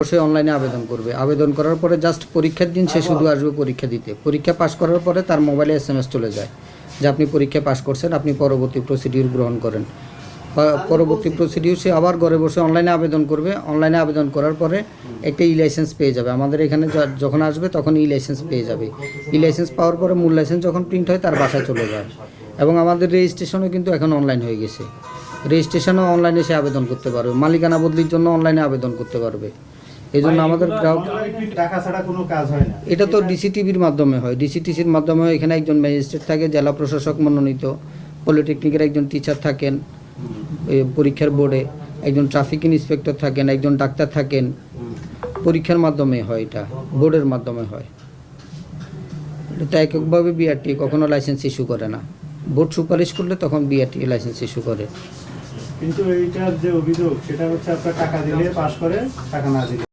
অবশ্যই অনলাইনে আবেদন করবে। আবেদন করার পরে জাস্ট পরীক্ষার দিন সে শুধু আসবে পরীক্ষা দিতে। পরীক্ষা পাস করার পরে তার মোবাইলে SMS চলে যায় যে আপনি পরীক্ষা পাস করছেন, আপনি পরবর্তী প্রসিডিউর গ্রহণ করেন। পরবর্তী প্রসিডিউর সে আবার ঘরে বসে অনলাইনে আবেদন করবে। অনলাইনে আবেদন করার পরে একটা লাইসেন্স পেয়ে যাবে। আমাদের এখানে যখন আসবে তখন লাইসেন্স পেয়ে যাবে। লাইসেন্স পাওয়ার পরে মূল লাইসেন্স যখন প্রিন্ট হয় তার বাসায় চলে যায়। এবং আমাদের রেজিস্ট্রেশনও কিন্তু এখন অনলাইন হয়ে গেছে। রেজিস্ট্রেশনও অনলাইনে সে আবেদন করতে পারবে। মালিকানা বদলির জন্য অনলাইনে আবেদন করতে পারবে। এই জন্য আমাদের গ্রাহক টাকা ছাড়া কোনো কাজ হয় না। এটা তো ডিসিটিভির মাধ্যমে হয়। ডিসিটিসির মাধ্যমে এখানে একজন ম্যাজিস্ট্রেট থাকে, জেলা প্রশাসক মনোনীত, পলিটেকনিকের একজন টিচার থাকেন, পরীক্ষার বোর্ডে একজন ট্রাফিক ইন্সপেক্টর থাকেন, একজন ডাক্তার থাকেন। পরীক্ষার মাধ্যমে হয়, এটা বোর্ডের মাধ্যমে হয়। এটা এককভাবে বিআরটি কখনো লাইসেন্স ইস্যু করে না। বোর্ড সুপারিশ করলে তখন বিআরটি লাইসেন্স ইস্যু করে। কিন্তু এইটার যে অভিযোগ সেটা হচ্ছে আপনার টাকা দিলে পাস করে, টাকা না দিলে